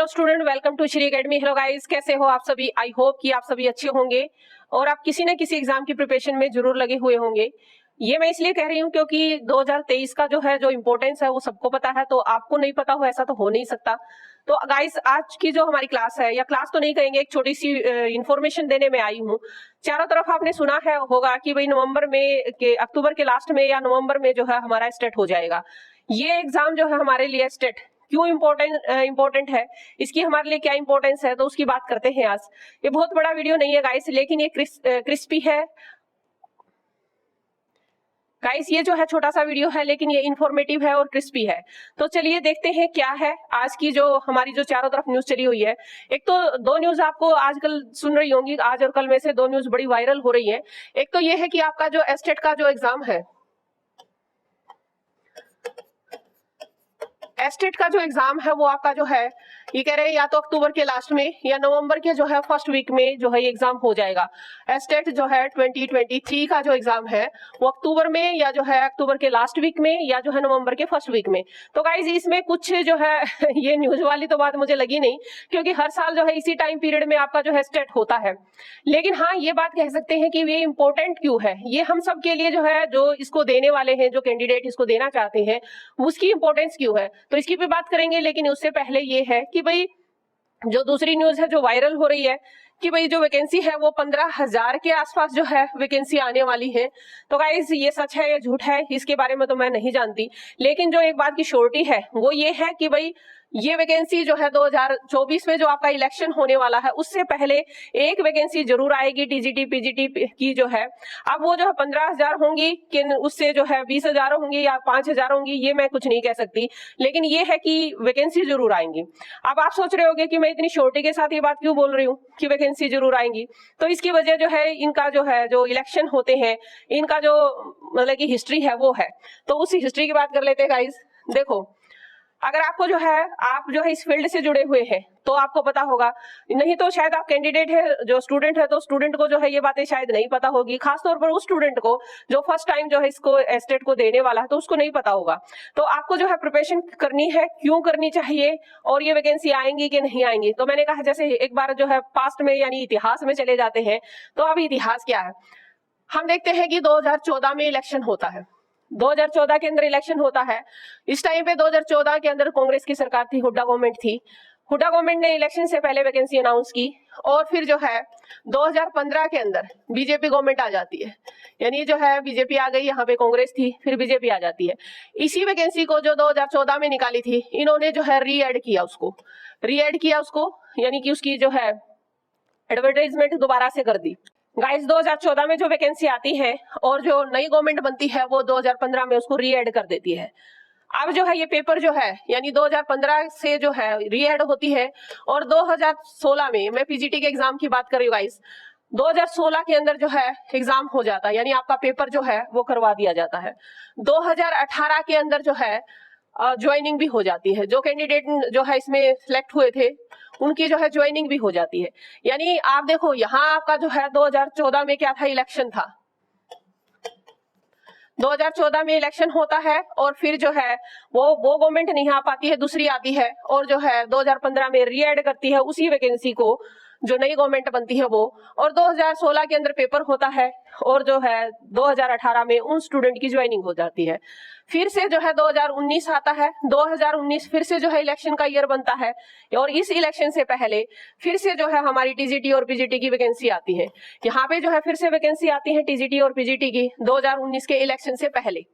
Hello student, welcome to Shri academy. Hello guys, कैसे हो आप सभी? आई होप कि आप सभी अच्छे होंगे और आप किसी न किसी एग्जाम की प्रिपरेशन में जरूर लगे हुए होंगे। ये मैं इसलिए कह रही हूँ क्योंकि 2023 का जो है जो इम्पोर्टेंस है वो सबको पता है, तो आपको नहीं पता हो ऐसा तो हो नहीं सकता। तो गाइस, आज की जो हमारी क्लास है, या क्लास तो नहीं कहेंगे, एक छोटी सी इंफॉर्मेशन देने में आई हूँ। चारों तरफ आपने सुना है होगा कि भाई नवंबर में के अक्टूबर के लास्ट में या नवंबर में जो है हमारा स्टेट हो जाएगा। ये एग्जाम जो है हमारे लिए स्टेट क्यों इम्पोर्टेंट है, इसकी हमारे लिए क्या इंपॉर्टेंस है, तो उसकी बात करते हैं आज। ये बहुत बड़ा वीडियो नहीं है गाइस, लेकिन ये क्रिस्पी है गाइस। ये जो है छोटा सा वीडियो है, लेकिन ये इन्फॉर्मेटिव है और क्रिस्पी है। तो चलिए देखते हैं क्या है आज की जो हमारी जो चारों तरफ न्यूज चली हुई है। एक तो दो न्यूज आपको आजकल सुन रही होंगी, आज और कल में से दो न्यूज बड़ी वायरल हो रही है। एक तो ये है कि आपका जो एस्टेट का जो एग्जाम है, एस्टेट का जो एग्जाम है वो आपका जो है, ये कह रहे हैं या तो अक्टूबर के लास्ट में या नवंबर के जो है फर्स्ट वीक में जो है ये एग्जाम हो जाएगा। एस्टेट जो है 2023 का जो एग्जाम है वो अक्टूबर में या जो है अक्टूबर के लास्ट वीक में या जो है नवंबर के फर्स्ट वीक में। तो गाइज इसमें कुछ जो है ये न्यूज वाली तो बात मुझे लगी नहीं, क्योंकि हर साल जो है इसी टाइम पीरियड में आपका जो है एस्टेट होता है। लेकिन हाँ, ये बात कह सकते हैं कि ये इंपॉर्टेंट क्यों है, ये हम सब के लिए जो है, जो इसको देने वाले हैं, जो कैंडिडेट इसको देना चाहते हैं, उसकी इंपॉर्टेंस क्यों है, तो इसकी भी बात करेंगे। लेकिन उससे पहले ये है कि भाई जो दूसरी न्यूज है जो वायरल हो रही है कि भाई जो वैकेंसी है वो 15,000 के आसपास जो है वैकेंसी आने वाली है। तो गाइस ये सच है या झूठ है, इसके बारे में तो मैं नहीं जानती, लेकिन जो एक बात की श्योरिटी है वो ये है कि भाई ये वैकेंसी जो है 2024 में जो आपका इलेक्शन होने वाला है उससे पहले एक वैकेंसी जरूर आएगी टीजीटी पीजीटी की जो है। अब वो जो है 15,000 होंगी कि उससे जो है 20,000 होंगी या 5,000 होंगी, ये मैं कुछ नहीं कह सकती, लेकिन ये है कि वैकेंसी जरूर आएंगी। अब आप सोच रहे होंगे कि मैं इतनी श्योरिटी के साथ ये बात क्यों बोल रही हूँ कि वैकेंसी जरूर आएंगी। तो इसकी वजह जो है, इनका जो है जो इलेक्शन होते हैं, इनका जो मतलब की हिस्ट्री है वो है। तो उस हिस्ट्री की बात कर लेते हैं गाइस। देखो, अगर आपको जो है, आप जो है इस फील्ड से जुड़े हुए हैं तो आपको पता होगा, नहीं तो शायद आप कैंडिडेट है, जो स्टूडेंट है, तो स्टूडेंट को जो है ये बातें शायद नहीं पता होगी, खासतौर पर उस स्टूडेंट को जो फर्स्ट टाइम जो है इसको एस्टेट को देने वाला है, तो उसको नहीं पता होगा। तो आपको जो है प्रिपरेशन करनी है, क्यों करनी चाहिए, और ये वैकेंसी आएंगी कि नहीं आएंगी। तो मैंने कहा जैसे एक बार जो है पास्ट में यानी इतिहास में चले जाते हैं। तो अब इतिहास क्या है, हम देखते हैं कि 2014 में इलेक्शन होता है। 2014 के अंदर इलेक्शन होता है। इस टाइम पे 2014 के अंदर कांग्रेस की सरकार थी, हुड्डा गवर्नमेंट थी। हुड्डा गवर्नमेंट ने इलेक्शन से पहले वैकेंसी अनाउंस की, और फिर जो है 2015 के अंदर बीजेपी गवर्नमेंट आ जाती है, यानी जो है बीजेपी आ गई, यहाँ पे कांग्रेस थी, फिर बीजेपी आ जाती है। इसी वैकेंसी को जो 2014 में निकाली थी, इन्होंने जो है री एड किया उसको, यानी कि उसकी जो है एडवर्टाइजमेंट दोबारा से कर दी। गाइस 2014 में जो वैकेंसी आती है और जो नई गवर्नमेंट बनती है वो 2015 में उसको री एड कर देती है। अब जो है ये पेपर जो है, यानी 2015 से जो है री एड होती है, और 2016 में, मैं पीजीटी के एग्जाम की बात कर रही हूँ गाइस, 2016 के अंदर जो है एग्जाम हो जाता है, यानी आपका पेपर जो है वो करवा दिया जाता है। 2018 के अंदर जो है ज्वाइनिंग भी हो जाती है, जो कैंडिडेट जो है इसमें सिलेक्ट हुए थे उनकी जो है ज्वाइनिंग भी हो जाती है। यानी आप देखो, यहाँ आपका जो है 2014 में क्या था, इलेक्शन था। 2014 में इलेक्शन होता है, और फिर जो है वो गवर्नमेंट नहीं आ पाती है, दूसरी आती है, और जो है 2015 में री एड करती है उसी वैकेंसी को, जो नई गवर्नमेंट बनती है वो। और 2016 के अंदर पेपर होता है, और जो है 2018 में उन स्टूडेंट की ज्वाइनिंग हो जाती है। फिर से जो है 2019 आता है, 2019 फिर से जो है इलेक्शन का ईयर बनता है, और इस इलेक्शन से पहले फिर से जो है हमारी टीजीटी और पीजीटी की वैकेंसी आती है। यहाँ पे जो है फिर से वैकेंसी आती है टीजीटी और पीजीटी की 2019 के इलेक्शन से पहले।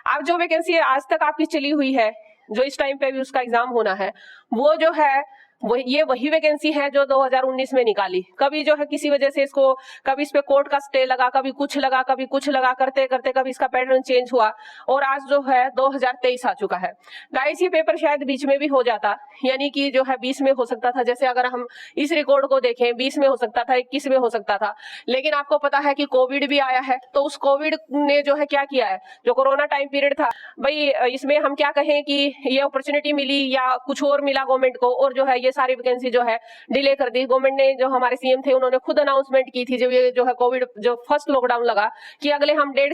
अब जो वैकेंसी आज तक आपकी चली हुई है, जो इस टाइम पे भी उसका एग्जाम होना है, वो जो है वही वैकेंसी है जो 2019 में निकाली। कभी जो है किसी वजह से इसको, कभी इस पे कोर्ट का स्टे लगा, कभी कुछ लगा, करते करते कभी इसका पैटर्न चेंज हुआ, और आज जो है 2023 आ चुका है। गाइस ये पेपर शायद बीच में भी हो जाता, यानी कि जो है 20 में हो सकता था, जैसे अगर हम इस रिकॉर्ड को देखें 20 में हो सकता था, 21 में हो सकता था। लेकिन आपको पता है कि कोविड भी आया है, तो उस कोविड ने जो है क्या किया है, जो कोरोना टाइम पीरियड था भाई, इसमें हम क्या कहें कि ये अपॉर्चुनिटी मिली या कुछ और मिला गवर्नमेंट को, और जो है ये सारी वैकेंसी जो है डिले कर दी। गवर्नमेंट ने, जो हमारे सीएम थे, उन्होंने खुद अनाउंसमेंट की थी जब ये जो है कोविड जो फर्स्ट लॉकडाउन लगा कि अगले हम 1.5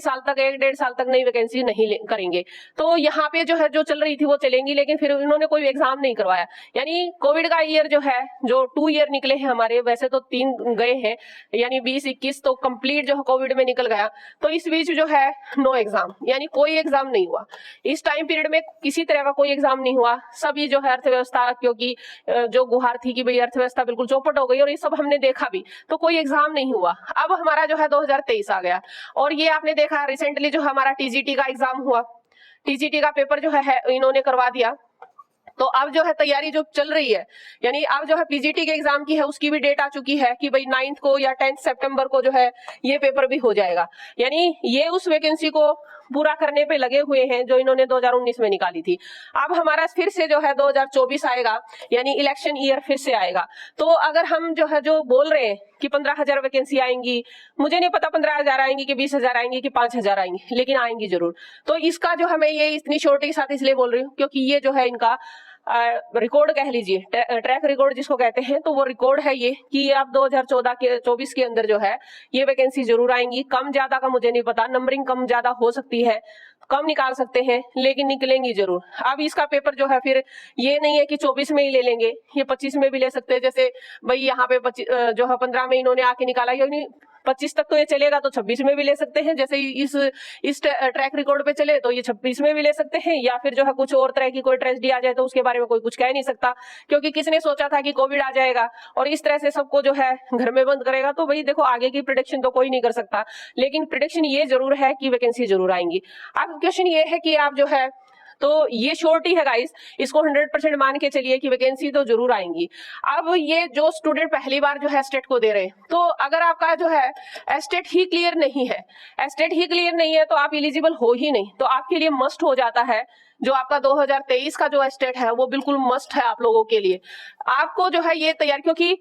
साल तक नई वैकेंसी नहीं करेंगे। तो यहाँ पे जो है जो चल रही थी वो चलेंगी, लेकिन फिर उन्होंने कोई एग्जाम नहीं करवाया। यानी कोविड का ईयर जो है, जो 2 ईयर निकले हैं हमारे, वैसे तो 3 गए हैं, यानी 20-21 तो कंप्लीट जो है कोविड में निकल गया। तो इस बीच जो है नो एग्जाम, यानी कोई एग्जाम नहीं हुआ। इस टाइम पीरियड में किसी तरह का कोई एग्जाम नहीं हुआ। सभी जो है अर्थव्यवस्था, क्योंकि जो गुहार थी कि भाई अर्थव्यवस्था बिल्कुल चौपट हो गई, और ये सब हमने देखा भी, तो कोई एग्जाम नहीं हुआ। अब हमारा जो है 2023 आ गया, और ये आपने देखा रिसेंटली जो हमारा टीजीटी का एग्जाम हुआ, टीजीटी का पेपर जो है इन्होंने करवा दिया। तो अब जो है तैयारी जो चल रही है, यानी अब जो है पीजीटी के एग्जाम की है, उसकी भी डेट आ चुकी है कि भाई 9 को या 10 सितंबर को जो है ये पेपर भी हो जाएगा। यानी ये उस वैकेंसी को पूरा करने पे लगे हुए हैं जो इन्होंने 2019 में निकाली थी। अब हमारा फिर से जो है 2024 आएगा, यानी इलेक्शन ईयर फिर से आएगा। तो अगर हम जो है जो बोल रहे हैं कि 15,000 वैकेंसी आएंगी, मुझे नहीं पता 15,000 आएंगी कि 20,000 आएंगी कि 5,000 आएंगी, लेकिन आएंगी जरूर। तो इसका जो है मैं ये इतनी श्योरिटी के साथ इसलिए बोल रही हूँ क्योंकि ये जो है इनका रिकॉर्ड कह लीजिए, ट्रैक रिकॉर्ड जिसको कहते हैं, तो वो रिकॉर्ड है ये कि अब 2014 के 24 के अंदर जो है ये वैकेंसी जरूर आएंगी। कम ज्यादा का मुझे नहीं पता, नंबरिंग कम ज्यादा हो सकती है, कम निकाल सकते हैं, लेकिन निकलेंगी जरूर। अब इसका पेपर जो है फिर ये नहीं है कि 24 में ही ले लेंगे, ये 25 में भी ले सकते हैं। जैसे भाई यहाँ पे जो है 15 में इन्होंने आके निकाला, यानी 25 तक तो ये चलेगा, तो 26 में भी ले सकते हैं। जैसे इस ट्रैक रिकॉर्ड पे चले तो ये 26 में भी ले सकते हैं, या फिर जो है कुछ और तरह की कोई ट्रेजेडी आ जाए तो उसके बारे में कोई कुछ कह नहीं सकता, क्योंकि किसने सोचा था कि कोविड आ जाएगा और इस तरह से सबको जो है घर में बंद करेगा। तो भाई देखो, आगे की प्रेडिक्शन तो कोई नहीं कर सकता, लेकिन प्रेडिक्शन ये जरूर है कि वैकेंसी जरूर आएंगी। अब क्वेश्चन ये है कि आप जो है, तो ये श्योरिटी है गाइस, इसको 100% मान के चलिए कि वैकेंसी तो जरूर आएंगी। अब ये जो स्टूडेंट पहली बार जो है एस्टेट को दे रहे हैं, तो अगर आपका जो है एस्टेट ही क्लियर नहीं है, एस्टेट ही क्लियर नहीं है, तो आप एलिजिबल हो ही नहीं। तो आपके लिए मस्ट हो जाता है जो आपका 2023 का जो एस्टेट है, वो बिल्कुल मस्ट है आप लोगों के लिए। आपको जो है ये तैयार, क्योंकि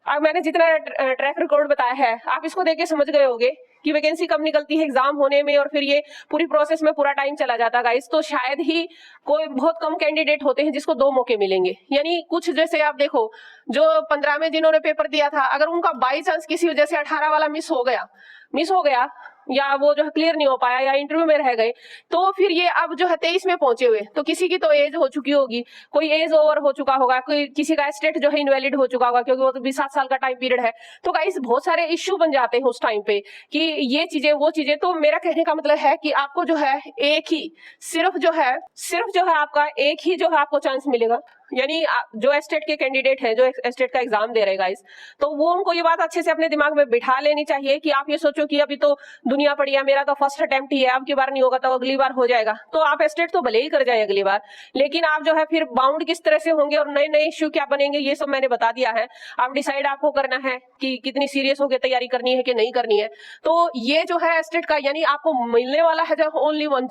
अब मैंने जितना ट्रैक रिकॉर्ड बताया है, आप इसको देख के समझ गए होंगे कि वैकेंसी कब निकलती है एग्जाम होने में, और फिर ये पूरी प्रोसेस में पूरा टाइम चला जाता है गाइस। तो शायद ही कोई, बहुत कम कैंडिडेट होते हैं जिसको 2 मौके मिलेंगे। यानी कुछ, जैसे आप देखो, जो 15 में जिन्होंने पेपर दिया था, अगर उनका बाई चांस किसी वजह से 18 वाला मिस हो गया या वो जो है क्लियर नहीं हो पाया या इंटरव्यू में रह गए, तो फिर ये अब जो है 23 में पहुंचे हुए, तो किसी की तो एज हो चुकी होगी, कोई एज ओवर हो चुका होगा, कोई किसी का स्टेट जो है इनवैलिड हो चुका होगा, क्योंकि वो तो 27 साल का टाइम पीरियड है। तो गाइस बहुत सारे इश्यू बन जाते हैं उस टाइम पे कि ये चीजें वो चीजें। तो मेरा कहने का मतलब है कि आपको जो है एक ही सिर्फ जो है आपका एक ही जो है आपको चांस मिलेगा। यानी जो एस्टेट के कैंडिडेट हैं, जो एस्टेट का एग्जाम दे रहे गाइस, तो वो उनको ये बात अच्छे से अपने दिमाग में बिठा लेनी चाहिए कि आप ये सोचो कि अभी तो दुनिया पड़ी है, मेरा तो फर्स्ट अटेम्प्ट ही है, अब की बार नहीं होगा तो अगली बार हो जाएगा। तो आप एस्टेट तो भले ही कर जाए अगली बार, लेकिन आप जो है फिर बाउंड किस तरह से होंगे और नए नए इश्यू क्या बनेंगे, ये सब मैंने बता दिया है। आप डिसाइड आपको करना है कि कितनी सीरियस होकर तैयारी करनी है कि नहीं करनी है। तो ये जो है एस्टेट का, यानी आपको मिलने वाला है जो ओनली वन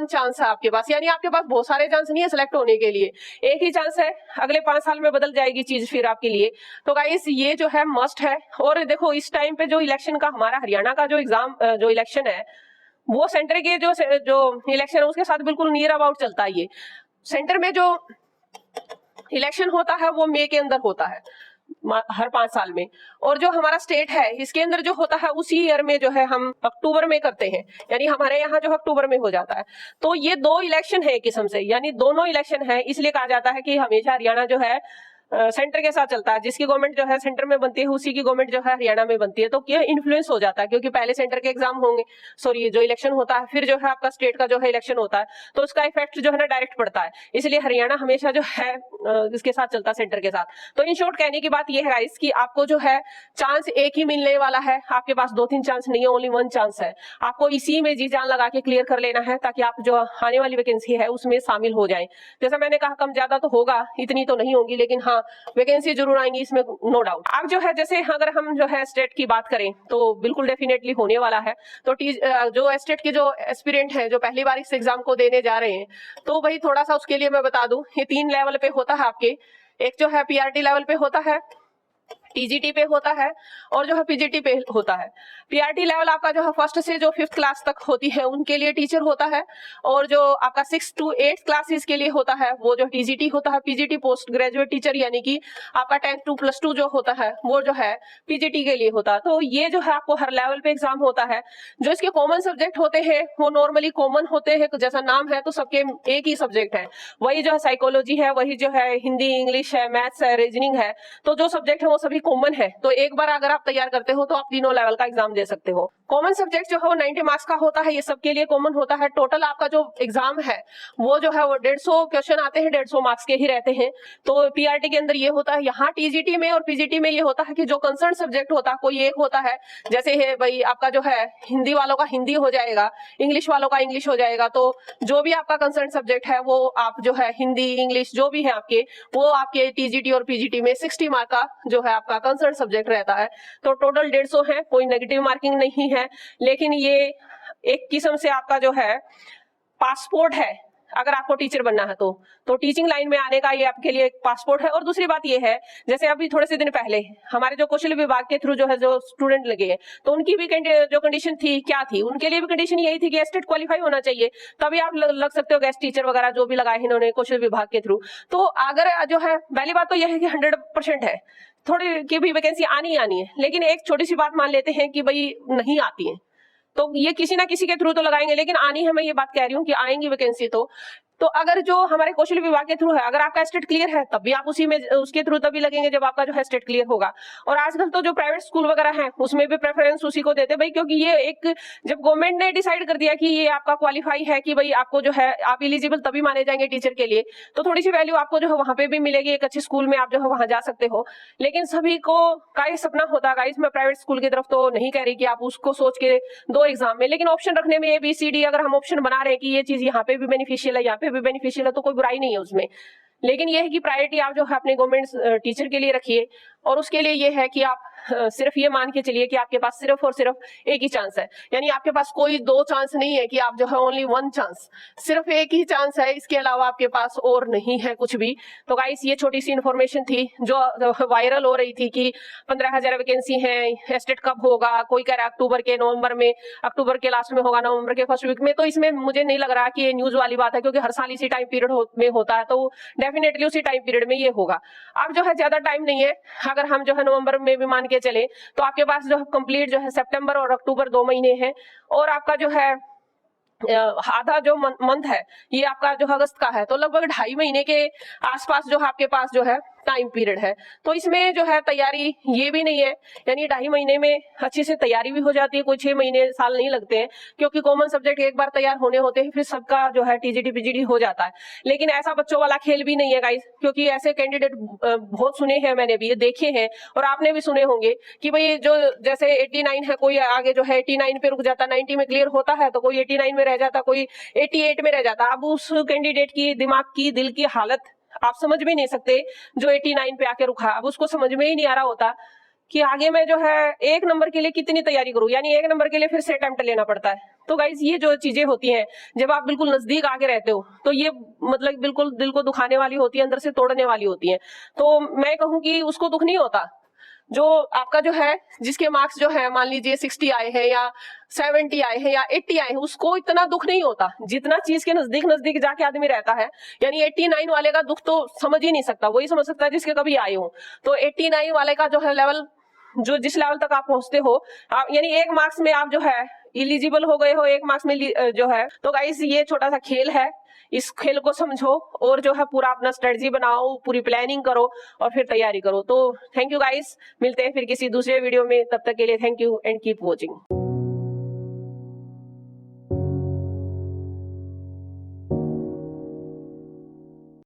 चांस है आपके पास। यानी आपके पास बहुत सारे चांस नहीं है सिलेक्ट होने के लिए, एक ही चांस है। अगले 5 साल में बदल जाएगी चीज फिर आपके लिए। तो गाइस ये जो है मस्ट है। और देखो इस टाइम पे जो इलेक्शन का हमारा हरियाणा का जो एग्जाम जो इलेक्शन है, वो सेंटर के जो इलेक्शन है उसके साथ बिल्कुल नियर अबाउट चलता है। ये सेंटर में जो इलेक्शन होता है वो मई के अंदर होता है हर 5 साल में, और जो हमारा स्टेट है इसके अंदर जो होता है उसी ईयर में जो है हम अक्टूबर में करते हैं, यानी हमारे यहाँ जो अक्टूबर में हो जाता है। तो ये 2 इलेक्शन है एक किस्म से, यानी दोनों इलेक्शन है, इसलिए कहा जाता है कि हमेशा हरियाणा जो है सेंटर के साथ चलता है। जिसकी गवर्नमेंट जो है सेंटर में बनती है उसी की गवर्नमेंट जो है हरियाणा में बनती है। तो क्या इन्फ्लुएंस हो जाता है, क्योंकि पहले सेंटर के एग्जाम होंगे, सॉरी जो इलेक्शन होता है, फिर जो है आपका स्टेट का जो है इलेक्शन होता है, तो उसका इफेक्ट जो है ना डायरेक्ट पड़ता है। इसलिए हरियाणा हमेशा जो है इसके साथ चलता है, सेंटर के साथ। तो इन शॉर्ट कहने की बात यह है गाइस कि आपको जो है चांस एक ही मिलने वाला है, आपके पास 2-3 चांस नहीं है, ओनली 1 चांस है। आपको इसी में जी जान लगा के क्लियर कर लेना है, ताकि आप जो आने वाली वैकेंसी है उसमें शामिल हो जाए। जैसा मैंने कहा कम ज्यादा तो होगा, इतनी तो नहीं होगी, लेकिन हाँ वैकेंसी जरूर आएंगी, इसमें नो डाउट। अब जो है जैसे अगर हम जो है स्टेट की बात करें तो बिल्कुल डेफिनेटली होने वाला है। तो जो स्टेट के जो एस्पिरेंट हैं जो पहली बार इस एग्जाम को देने जा रहे हैं, तो भाई थोड़ा सा उसके लिए मैं बता दूं, ये 3 लेवल पे होता है आपके। एक जो है पीआरटी लेवल पे होता है, टीजीटी पे होता है और जो है पीजीटी पे होता है। पीआरटी लेवल आपका जो है 1st से जो 5th क्लास तक होती है उनके लिए टीचर होता है, और जो आपका 6 to 8 क्लासेस के लिए होता है वो जो टीजीटी होता है। पीजीटी पोस्ट ग्रेजुएट टीचर यानी कि आपका 10 to +2 जो होता है वो जो है पीजीटी के लिए होता है। तो ये जो है आपको हर लेवल पे एग्जाम होता है। जो इसके कॉमन सब्जेक्ट होते हैं वो नॉर्मली कॉमन होते हैं, जैसा नाम है तो सबके एक ही सब्जेक्ट है, वही जो है साइकोलॉजी है, वही जो है हिंदी इंग्लिश है, मैथ्स है, रीजनिंग है। तो जो सब्जेक्ट है वो सभी कॉमन है। तो एक बार अगर आप तैयार करते हो तो आप तीनों लेवल का एग्जाम दे सकते हो। कॉमन सब्जेक्ट जो है वो 90 मार्क्स का होता है, ये सबके लिए कॉमन होता है। टोटल आपका जो एग्जाम है वो जो है वो 150 क्वेश्चन आते हैं, 150 मार्क्स के ही रहते हैं। तो पीआरटी के अंदर ये होता है। यहाँ टीजीटी में और पीजीटी में ये होता है कि जो कंसर्न सब्जेक्ट होता है कोई एक होता है, जैसे है भाई आपका जो है हिंदी वालों का हिंदी हो जाएगा, इंग्लिश वालों का इंग्लिश हो जाएगा। तो जो भी आपका कंसर्न सब्जेक्ट है वो आप जो है हिंदी इंग्लिश जो भी है आपके, वो आपके टीजीटी और पीजीटी में 60 मार्क का जो है आपका कंसर्न सब्जेक्ट रहता है। तो टोटल 150 है, कोई नेगेटिव मार्किंग नहीं है, लेकिन ये एक किस्म से आपका जो है पासपोर्ट है अगर आपको टीचर बनना है तो टीचिंग लाइन में आने का ये आपके लिए एक पासपोर्ट है। और दूसरी बात ये है, जैसे अभी थोड़े से दिन पहले हमारे जो कौशल विभाग के थ्रू जो है जो स्टूडेंट लगे हैं, तो उनकी भी जो कंडीशन थी क्या थी, उनके लिए भी कंडीशन यही थी कि स्टेट क्वालिफाई होना चाहिए, तभी आप लग सकते हो गेस्ट टीचर वगैरह जो भी लगाए हैं इन्होंने कौशल विभाग के थ्रू। तो अगर जो है पहली बात तो यह है कि 100% है, थोड़ी की भी वैकेंसी आनी है, लेकिन एक छोटी सी बात मान लेते हैं कि भाई नहीं आती है, तो ये किसी ना किसी के थ्रू तो लगाएंगे, लेकिन आनी है, मैं ये बात कह रही हूँ कि आएंगी वैकेंसी। तो अगर जो हमारे कौशल विभाग के थ्रू है, अगर आपका स्टेट क्लियर है तब भी आप उसी में उसके थ्रू तभी लगेंगे जब आपका जो है स्टेट क्लियर होगा। और आजकल तो जो प्राइवेट स्कूल वगैरह हैं उसमें भी प्रेफरेंस उसी को देते भाई, क्योंकि ये एक जब गवर्नमेंट ने डिसाइड कर दिया कि ये आपका क्वालिफाई है कि भाई आपको जो है आप एलिजिबल तभी माने जाएंगे टीचर के लिए, तो थोड़ी सी वैल्यू आपको जो है वहां पे भी मिलेगी, एक अच्छे स्कूल में आप जो है वहां जा सकते हो। लेकिन सभी को का ये सपना होता है गाइस, मैं प्राइवेट स्कूल की तरफ तो नहीं कह रही कि आप उसको सोच के दो एग्जाम में, लेकिन ऑप्शन रखने में ABCD अगर हम ऑप्शन बना रहे हैं कि ये चीज यहाँ पे भी बेनिफिशियल है यहाँ पे भी बेनिफिशियल है, तो कोई बुराई नहीं है उसमें। लेकिन यह है कि प्रायोरिटी आप जो है अपने गवर्नमेंट टीचर के लिए रखिए, और उसके लिए ये है कि आप सिर्फ ये मान के चलिए कि आपके पास सिर्फ और सिर्फ एक ही चांस है, यानी आपके पास कोई दो चांस नहीं है कि आप जो है ओनली वन चांस, सिर्फ एक ही चांस है, इसके अलावा आपके पास और नहीं है कुछ भी। तो गाइस ये छोटी सी इन्फॉर्मेशन थी जो वायरल हो रही थी कि 15,000 वैकेंसी है, स्टेट कब होगा, कोई कह रहा है अक्टूबर के नवंबर में, अक्टूबर के लास्ट में होगा, नवंबर के फर्स्ट वीक में। तो इसमें मुझे नहीं लग रहा कि ये न्यूज वाली बात है, क्योंकि हर साल इसी टाइम पीरियड में होता है, तो डेफिनेटली उसी टाइम पीरियड में ये होगा। अब जो है ज्यादा टाइम नहीं है, अगर हम जो है नवंबर में भी मान के चले तो आपके पास जो है कंप्लीट जो है सितंबर और अक्टूबर 2 महीने हैं, और आपका जो है आधा जो मंथ है ये आपका जो अगस्त का है, तो लगभग 2.5 महीने के आसपास जो है आपके पास जो है टाइम पीरियड है। तो इसमें जो है तैयारी ये भी नहीं है, यानी 2.5 महीने में अच्छे से तैयारी भी हो जाती है, कोई 6 महीने साल नहीं लगते हैं, क्योंकि कॉमन सब्जेक्ट एक बार तैयार होने होते हैं फिर सबका जो है टीजीटी पीजीटी हो जाता है। लेकिन ऐसा बच्चों वाला खेल भी नहीं है गाइस, क्योंकि ऐसे कैंडिडेट बहुत सुने हैं, मैंने भी ये देखे हैं और आपने भी सुने होंगे कि भाई जो जैसे 89 है, कोई आगे जो है 89 पे रुक जाता, 90 में क्लियर होता है, तो कोई 89 में रह जाता, कोई 88 में रह जाता। अब उस कैंडिडेट की दिमाग की दिल की हालत आप समझ भी नहीं सकते, जो 89 पे आके रुका, अब उसको समझ में ही नहीं आ रहा होता कि आगे मैं जो है 1 नंबर के लिए कितनी तैयारी करूं, यानी 1 नंबर के लिए फिर से अटेम्प्ट लेना पड़ता है। तो गाइज ये जो चीजें होती हैं जब आप बिल्कुल नजदीक आके रहते हो, तो ये मतलब बिल्कुल दिल को दुखाने वाली होती है, अंदर से तोड़ने वाली होती है। तो मैं कहूँ कि उसको दुख नहीं होता जो आपका जो है जिसके मार्क्स जो है मान लीजिए 60 आए हैं या 70 आए हैं या 80 आए हैं, उसको इतना दुख नहीं होता जितना चीज के नजदीक नजदीक जाके आदमी रहता है। यानी 89 वाले का दुख तो समझ ही नहीं सकता, वही समझ सकता है जिसके कभी आए हो। तो 89 वाले का जो है लेवल, जो जिस लेवल तक आप पहुंचते हो, आप यानी 1 मार्क्स में आप जो है इलिजिबल हो गए हो, 1 मार्क्स में जो है। तो गाइस ये छोटा सा खेल है, इस खेल को समझो और जो है पूरा अपना स्ट्रेटजी बनाओ, पूरी प्लानिंग करो और फिर तैयारी करो। तो थैंक यू गाइस, मिलते हैं फिर किसी दूसरे वीडियो में, तब तक के लिए thank you and keep watching.